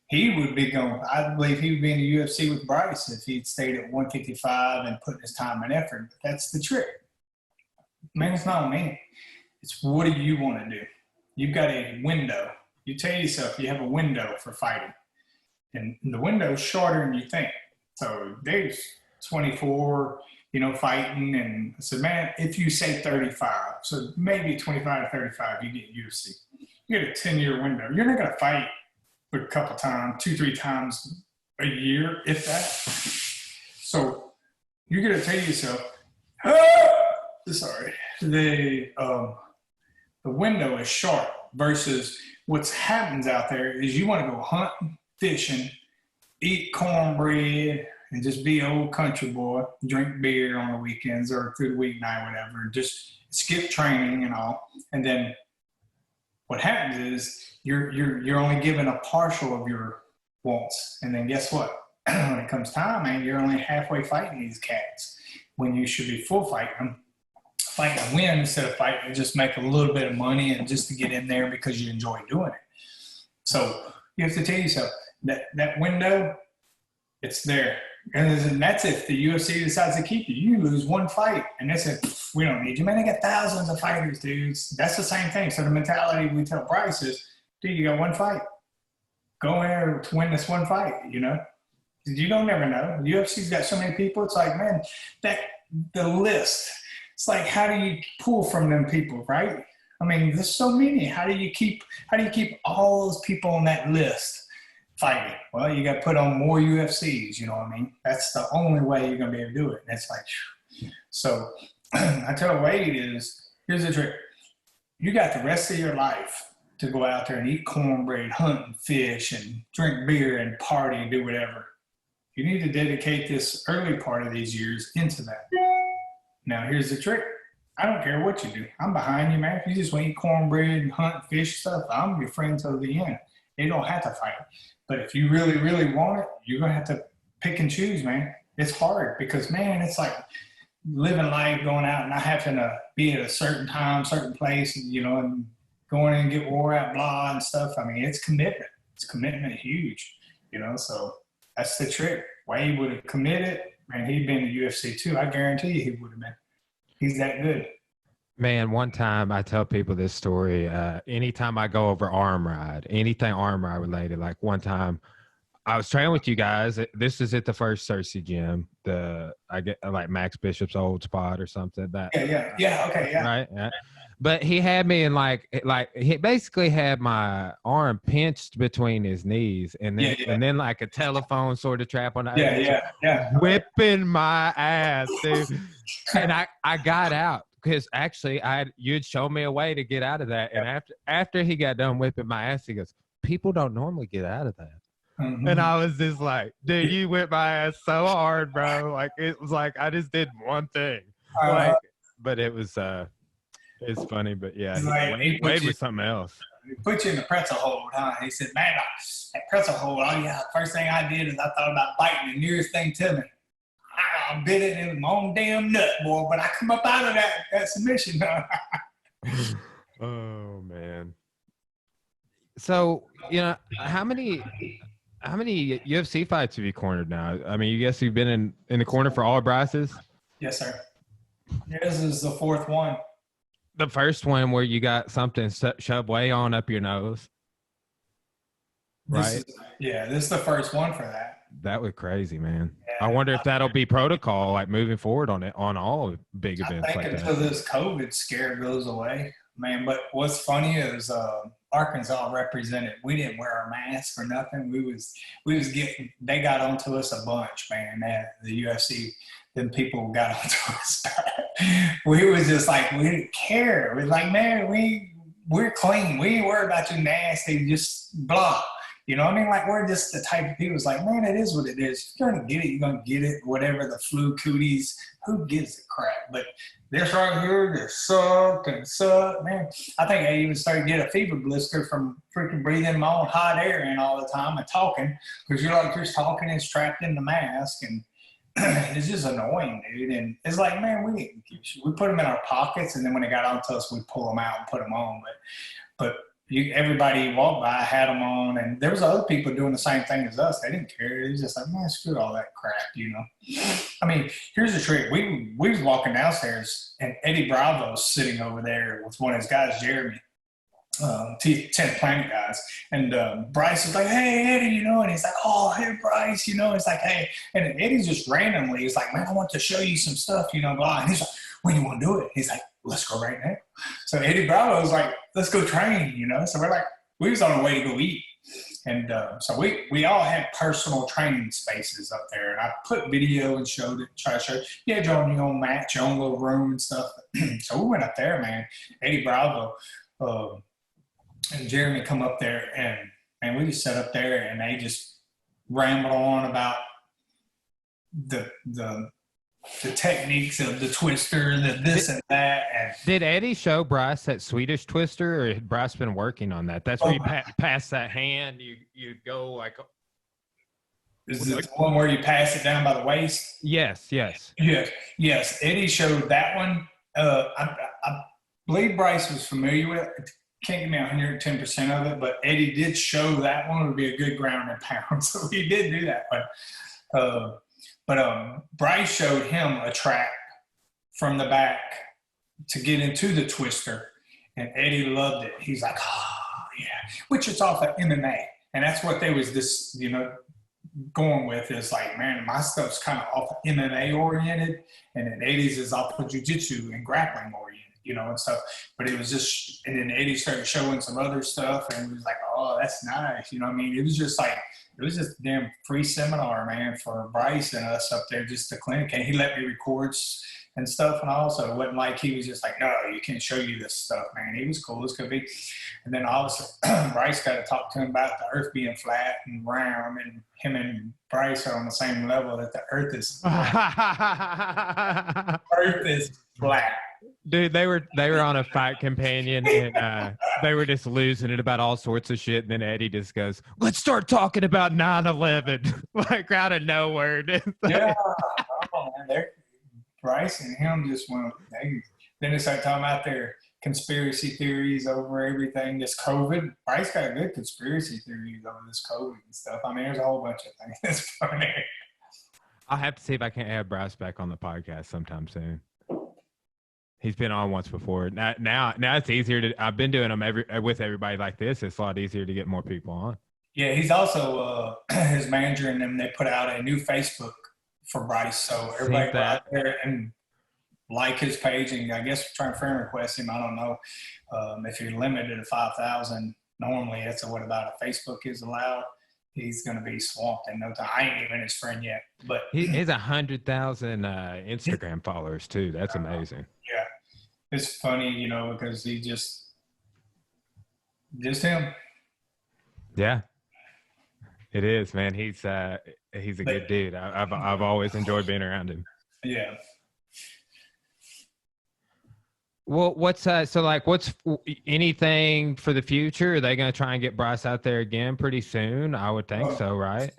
he would be going, I believe he would be in the UFC with Bryce if he'd stayed at 155 and put his time and effort. But that's the trick. Man, it's not on me. It's what do you want to do? You've got a window. You tell yourself you have a window for fighting. And the window is shorter than you think. So there's 24, you know, fighting. And I said, man, if you say 35, so maybe 25 to 35, you get UFC. You get a 10-year window. You're not going to fight for a couple times, 2-3 times a year, if that. So you're going to tell yourself, sorry, the window is short versus what happens out there is you want to go hunting, fishing, eat cornbread, and just be an old country boy, drink beer on the weekends or through the weeknight, whatever, and just skip training and all. And then what happens is you're only given a partial of your wants. And then guess what? When it comes time, man, you're only halfway fighting these cats when you should be full fighting them. Fighting to win instead of fighting and just make a little bit of money and just to get in there because you enjoy doing it. So you have to tell yourself that window, it's there. And that's if the UFC decides to keep you. You lose one fight, and they said, we don't need you. Man, they got thousands of fighters, dudes. That's the same thing. So the mentality we tell Bryce is, dude, you got one fight. Go in there to win this one fight, you know? You don't never know. The UFC's got so many people. It's like, man, the list. It's like, how do you pull from them people, right? I mean, there's so many. How do you keep all those people on that list fighting? Well, you got to put on more UFCs, you know what I mean? That's the only way you're going to be able to do it. And it's like, so I tell Wade here's the trick. You got the rest of your life to go out there and eat cornbread, hunt and fish and drink beer and party and do whatever. You need to dedicate this early part of these years into that. Now, here's the trick. I don't care what you do. I'm behind you, man. If you just want to eat cornbread and hunt, fish stuff, I'm your friend till the end. You don't have to fight. But if you really, really want it, you're going to have to pick and choose, man. It's hard because, man, it's like living life, going out and not having to be at a certain time, certain place, you know, and going in and get wore out, blah, and stuff. I mean, it's commitment. It's commitment huge, you know, so that's the trick. Wade would have committed, man, he'd been in the UFC too. I guarantee you he would have been. He's that good. Man, one time I tell people this story. Anytime I go over arm ride, anything arm ride related, like one time I was training with you guys. This is at the first Cersei gym. I get like Max Bishop's old spot or something. Yeah. Okay. Yeah. Right. Yeah. But he had me in like he basically had my arm pinched between his knees and then like a telephone sort of trap on the whipping my ass, dude. And I got out because actually you'd show me a way to get out of that. And after he got done whipping my ass, he goes, people don't normally get out of that. Mm-hmm. And I was just like, dude, you whipped my ass so hard, bro. Like it was like I just did one thing. But it was it's funny, but yeah, Wade was something else. He put you in the pretzel hold, huh? He said, man, that pretzel hold, first thing I did is I thought about biting the nearest thing to me. I bit it in my own damn nut, boy, but I come up out of that submission. Oh, man. So, you know, how many UFC fights have you cornered now? I mean, you guess you've been in the corner for all of Bryce's? Yes, sir. This is the fourth one. The first one where you got something shoved way on up your nose. right? This is the first one for that. That was crazy, man. Yeah. I wonder if that'll be protocol, like moving forward on it, on all big events like until that. this COVID scare goes away, man. But what's funny is Arkansas represented. We didn't wear our masks or nothing. We was getting. They got onto us a bunch, man. The UFC. Then people got onto us. We was just like, we didn't care. We was like, man, we're clean. We ain't worried about you nasty. Just blah. You know what I mean? Like, we're just the type of people who's like, man, it is what it is. If you're going to get it, you're going to get it. Whatever the flu cooties, who gives a crap? But this right here just sucked and sucked. Man, I think I even started to get a fever blister from freaking breathing my own hot air in all the time and talking, because you're like just talking and strapped in the mask. And it's just annoying, dude. And it's like, man, we put them in our pockets, and then when they got onto us, we pull them out and put them on. But everybody walked by had them on, and there was other people doing the same thing as us. They didn't care. It was just like, man, screw all that crap, you know. I mean, here's the trick. We was walking downstairs, and Eddie Bravo's sitting over there with one of his guys, Jeremy, 10th Planet guys. And Bryce was like, hey, Eddie, you know, and he's like, oh, hey, Bryce, you know. It's like, hey. And Eddie's just randomly, he's like, man, I want to show you some stuff, you know, blah. And he's like, when you want to do it? He's like, let's go right now. So Eddie Bravo was like, let's go train, you know. So we're like, we was on our way to go eat. And so we all had personal training spaces up there. And I put video and showed it, try to show it. You had your own mat, your own little room and stuff. So we went up there, man. Eddie Bravo and Jeremy come up there, and we just sat up there, and they just rambled on about the techniques of the twister, the this and that. And did Eddie show Bryce that Swedish twister, or had Bryce been working on that? That's where you pass that hand, you go like. Is it the one where you pass it down by the waist? Yes. Eddie showed that one. I believe Bryce was familiar with it. Can't give me 110% of it, but Eddie did show that one would be a good ground and pound. So he did do that one. But Bryce showed him a trap from the back to get into the twister, and Eddie loved it. He's like, oh, yeah, which is off of MMA. And that's what they was this, you know, going with is like, man, my stuff's kind of off of MMA oriented, and then Eddie's is off of jiu-jitsu and grappling oriented, you know, and stuff. But it was just, and then Eddie started showing some other stuff, and it was like, oh, that's nice. You know what I mean? It was just like, it was just a damn free seminar, man, for Bryce and us up there, just the clinic. And he let me record and stuff and all. So it wasn't like he was just like, no, you can't show you this stuff, man. He was cool as could be. And then obviously Bryce got to talk to him about the earth being flat and round, and him and Bryce are on the same level, that the earth is flat. Earth is flat. Dude, they were on a fight companion, and they were just losing it about all sorts of shit. And then Eddie just goes, let's start talking about 9/11, like out of nowhere. Yeah. Oh, man, Bryce and him just went, then they started talking about their conspiracy theories over everything. This COVID, Bryce got good conspiracy theories over this COVID and stuff. I mean, there's a whole bunch of things that's funny. I'll have to see if I can add Bryce back on the podcast sometime soon. He's been on once before. Now it's easier to. I've been doing them with everybody like this. It's a lot easier to get more people on. Yeah, he's also his manager, and them. They put out a new Facebook for Bryce, so everybody go out there and like his page, and I guess try and friend request him. I don't know if you're limited to 5,000. Normally, that's what about a Facebook is allowed. He's going to be swamped in no time. I ain't even his friend yet, but he's 100,000 Instagram followers too. That's amazing. Yeah, it's funny, you know, because he just him. Yeah, it is, man. He's a good dude. I've always enjoyed being around him. Yeah. Well, what's anything for the future? Are they going to try and get Bryce out there again pretty soon? I would think so, right?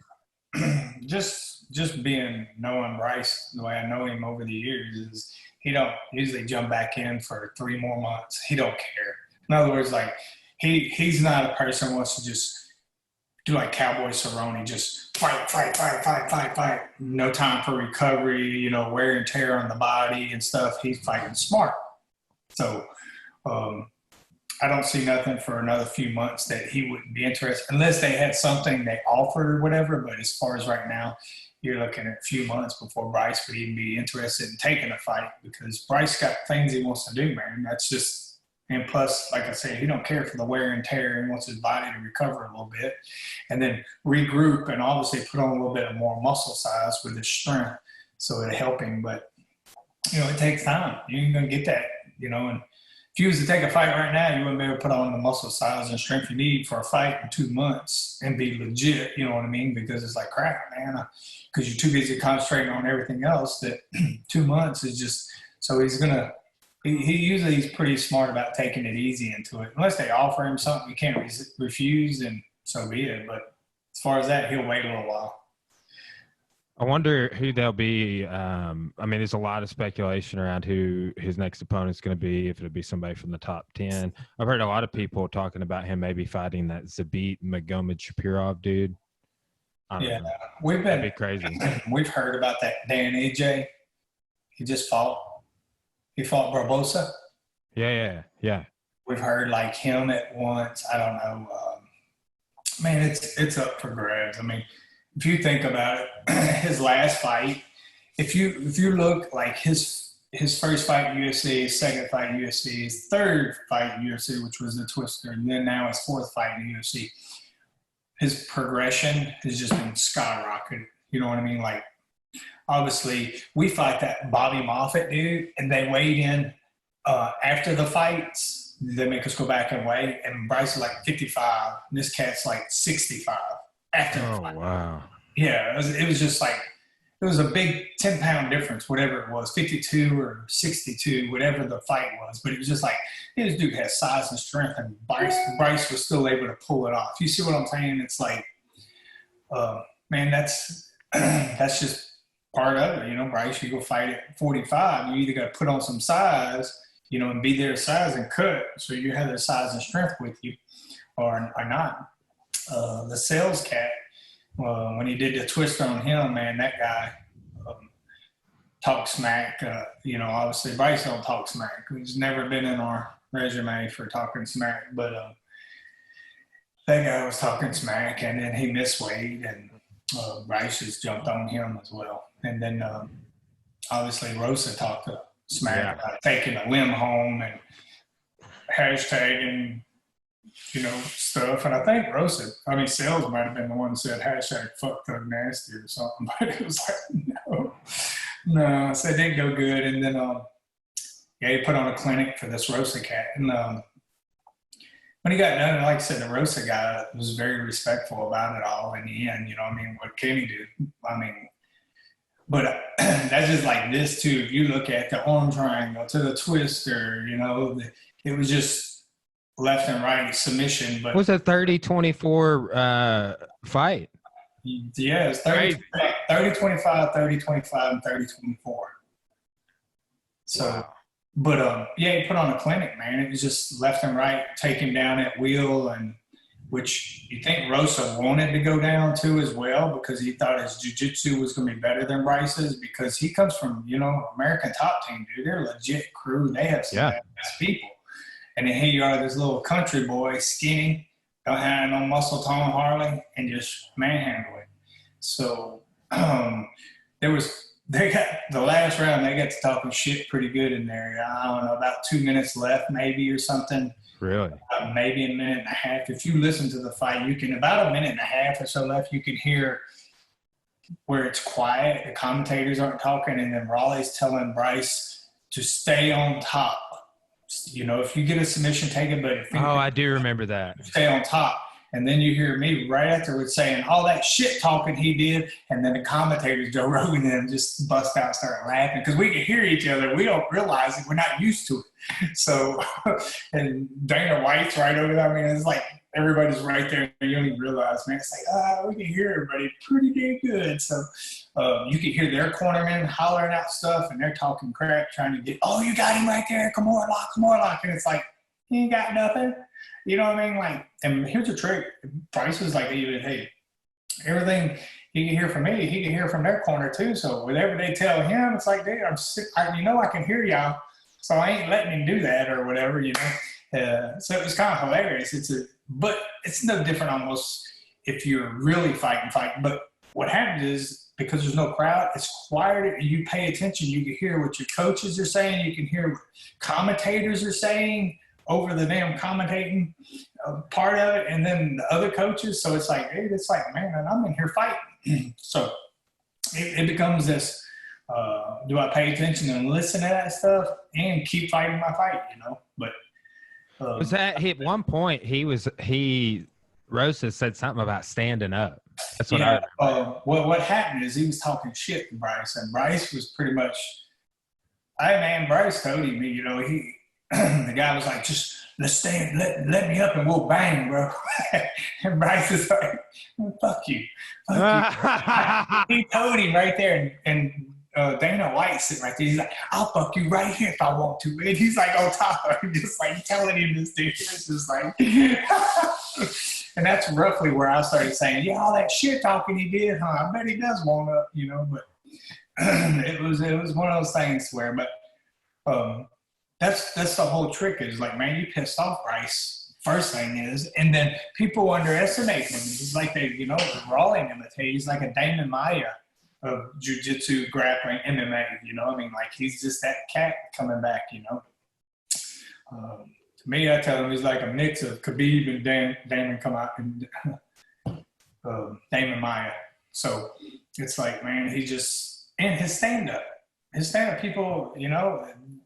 Just knowing Bryce the way I know him over the years is he don't usually jump back in for 3 more months. He don't care. In other words, like he's not a person who wants to just do like Cowboy Cerrone, just fight. No time for recovery, you know, wear and tear on the body and stuff. He's fighting smart. So I don't see nothing for another few months that he wouldn't be interested, unless they had something they offered or whatever. But as far as right now, you're looking at a few months before Bryce would even be interested in taking a fight, because Bryce got things he wants to do, man. That's just, and plus, like I said, he don't care for the wear and tear. He wants his body to recover a little bit and then regroup and obviously put on a little bit of more muscle size with his strength. So it'll help him. But, it takes time. You ain't going to get that, and if you was to take a fight right now, you wouldn't be able to put on the muscle size and strength you need for a fight in 2 months and be legit, you know what I mean? Because it's like, crap, man, because you're too busy concentrating on everything else that 2 months is just, so he's he's pretty smart about taking it easy into it. Unless they offer him something you can't refuse, and so be it. But as far as that, he'll wait a little while. I wonder who they'll be. There's a lot of speculation around who his next opponent's going to be, if it'll be somebody from the top 10. I've heard a lot of people talking about him maybe fighting that Zabit Magomedshapirov dude. Yeah, that'd be crazy. We've heard about that Dan AJ. He just fought. He fought Barbosa. Yeah. We've heard like him at once. I don't know. Man, it's up for grabs. I mean, if you think about it, his last fight, if you look like his first fight in UFC, his second fight in UFC, his third fight in UFC, which was the Twister, and then now his fourth fight in the UFC, his progression has just been skyrocketed. You know what I mean? Like, obviously, we fight that Bobby Moffett dude, and they weighed in after the fights. They make us go back and weigh, and Bryce is like 55, and this cat's like 65 after the fight. Wow. Yeah, it was just like, it was a big 10-pound difference, whatever it was, 52 or 62, whatever the fight was. But it was just like, this dude has size and strength, and Bryce was still able to pull it off. You see what I'm saying? It's like, man, that's just part of it. Bryce, you go fight at 45, you either got to put on some size, and be their size and cut, so you have their size and strength with you, or not. The sales cat, when he did the Twister on him, man, that guy talked smack. Obviously Bryce don't talk smack. He's never been in our resume for talking smack, but that guy was talking smack, and then he misweighed, and Bryce just jumped on him as well. And then obviously Rosa talked smack about taking a limb home and hashtagging, stuff. And I think Sales might have been the one that said hashtag fuck thug nasty or something, but it was like, no, so it didn't go good. And then, he put on a clinic for this Rosa cat. And when he got done, like I said, the Rosa guy was very respectful about it all in the end. What can he do? But that's just like this too. If you look at the arm triangle to the Twister, it was just left and right submission. But it was a 30-24 fight. Yeah, it's 30-25, 30-25, and 30-24. So, wow. But he put on a clinic, man. It was just left and right, take him down at will, and which you think Rosa wanted to go down to as well, because he thought his jiu-jitsu was going to be better than Bryce's, because he comes from, American top team, dude. They're a legit crew. They have some badass people. And then here you are, this little country boy, skinny, don't have no muscle tone hardly, and just manhandle it. So they got the last round, they got to talking shit pretty good in there. I don't know, about 2 minutes left maybe or something. Really? Maybe a minute and a half. If you listen to the fight, you can, about a minute and a half or so left, you can hear where it's quiet. The commentators aren't talking, and then Raleigh's telling Bryce to stay on top. If you get a submission, take it, but I do remember that. Stay on top. And then you hear me right afterwards saying all that shit talking he did, and then the commentators, Joe Rogan, and them just bust out, start laughing, because we can hear each other. We don't realize it. We're not used to it. So, and Dana White's right over there. It's like everybody's right there. You don't even realize, man. It's like, we can hear everybody pretty damn good. So you can hear their cornermen hollering out stuff, and they're talking crap, trying to get, you got him right there. Come on, lock. And it's like, he ain't got nothing. You know what I mean? Like, and here's the trick. Bryce was like, hey, everything he can hear from me, he can hear from their corner too. So whatever they tell him, it's like, dude, I'm sick. I can hear y'all, so I ain't letting him do that or whatever, So it was kind of hilarious. But it's no different almost if you're really fighting. But what happens is, because there's no crowd, it's quieter, and you pay attention. You can hear what your coaches are saying. You can hear what commentators are saying over the damn commentating part of it, and then the other coaches. So it's like, hey, it's like, man, I'm in here fighting. So it becomes this, do I pay attention and listen to that stuff and keep fighting my fight, But was that at one point Rosa said something about standing up? That's what I remember. What happened is he was talking shit to Bryce, and Bryce was pretty much, Bryce told him, the guy was like, just let's stand, let me up and we'll bang, bro. And Bryce is like, fuck you. He told him right there, and Dana White sitting right there. He's like, I'll fuck you right here if I want to. And he's like on top of him, just like telling him this dude. It's just like, and that's roughly where I started saying, yeah, all that shit talking he did, I bet he does want to, but it was one of those things where, but that's the whole trick is like, man, you pissed off Bryce. First thing is, and then people underestimate him. He's like Rawling him. He's like a Damon Maya of jiu-jitsu, grappling, MMA, like he's just that cat coming back, to me, I tell him he's like a mix of Khabib and Damon come out and Damon Maya. So it's like, man, he just, and his stand-up people,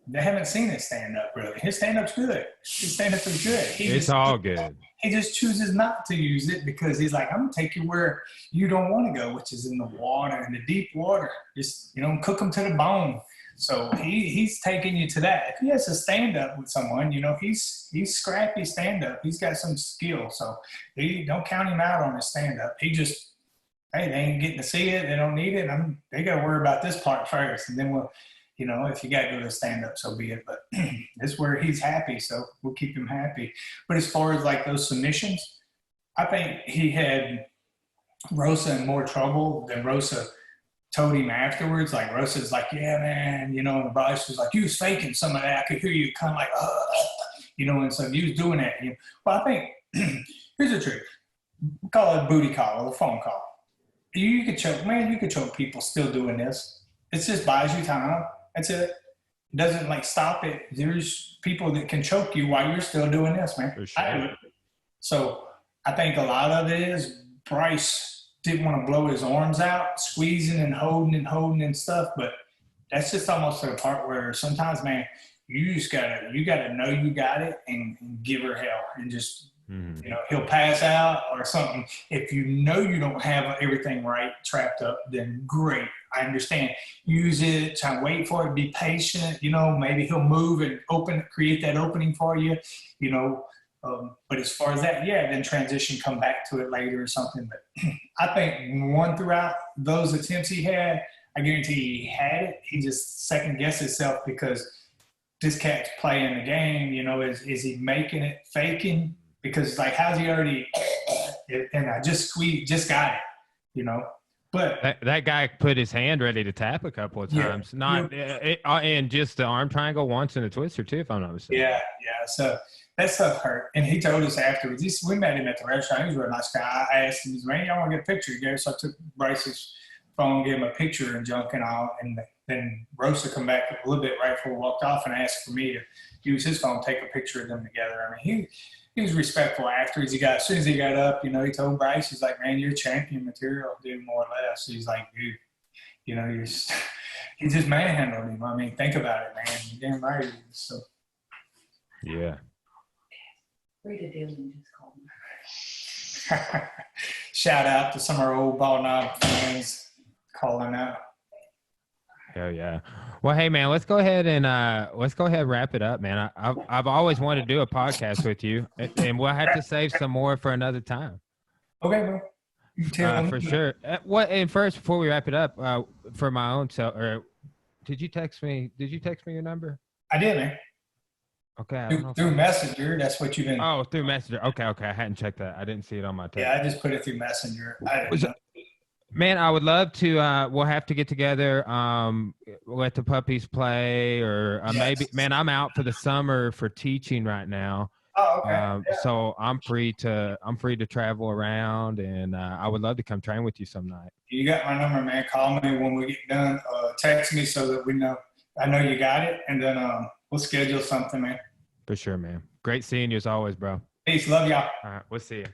they haven't seen his stand-up really. His stand-up's good. His stand-up is good. It's all good. He just chooses not to use it because he's like, I'm going to take you where you don't want to go, which is in the water, in the deep water. Just, cook them to the bone. So he's taking you to that. If he has a stand-up with someone, he's scrappy stand-up. He's got some skill. So don't count him out on his stand-up. He just, hey, they ain't getting to see it. They don't need it. They got to worry about this part first. And then we'll, if you got to go to stand-up, so be it. But it's where he's happy, so we'll keep him happy. But as far as like those submissions, I think he had Rosa in more trouble than Rosa told him afterwards. Like Rosa's like, yeah, man, and Bryce was like, you was faking some of that. I could hear you kind of like, and so you was doing that. Well, I think here's the trick. We call it a booty call or a phone call. You could choke people still doing this. It just buys you time. That's it. It doesn't like stop it. There's people that can choke you while you're still doing this, man. For sure. So I think a lot of it is Bryce didn't want to blow his arms out, squeezing and holding and stuff. But that's just almost to the part where sometimes, man, you gotta know you got it and give her hell and just, he'll pass out or something. If you don't have everything right, trapped up, then great. I understand. Use it, try and wait for it, be patient, maybe he'll move and create that opening for you, but as far as that, then transition, come back to it later or something. But I think throughout those attempts he had, I guarantee he had it. He just second-guessed himself because this cat's playing the game, is he making it, faking? Because like, how's he already, and I just got it, But that guy put his hand ready to tap a couple of times, and just the arm triangle once and a twister too, if I'm not mistaken. Yeah. So that stuff hurt. And he told us afterwards. We met him at the restaurant. He was a real nice guy. I asked him, man, y'all want to get a picture together? So I took Bryce's phone, gave him a picture and junk and all. And then Rosa come back a little bit right before we walked off and asked for me to use his phone, take a picture of them together. I mean, he was respectful afterwards. As soon as he got up, he told Bryce, he's like, man, you're champion material, dude, more or less. He's like, dude, he just manhandled him. I mean, think about it, man. You're damn right. So. Yeah. Rita Dillon just called me. Shout out to some of our old Ball Knob fans calling out. Hell yeah. Well, hey man, let's go ahead and wrap it up, man. I've always wanted to do a podcast with you, and we'll have to save some more for another time. Okay, bro. For sure. And first, before we wrap it up, for my own self, or did you text me your number? I did, man. Okay. Through Messenger, that's what you've been. Oh, through Messenger. Okay. I hadn't checked that. I didn't see it on my text. Yeah, I just put it through Messenger. Man, I would love to. We'll have to get together. Let the puppies play, or Yes. maybe. Man, I'm out for the summer for teaching right now. Oh, okay. Yeah. So I'm free to travel around, and I would love to come train with you some night. You got my number, man. Call me when we get done. Text me so that we know. I know you got it, and then we'll schedule something, man. For sure, man. Great seeing you as always, bro. Peace. Love y'all. All right, we'll see you.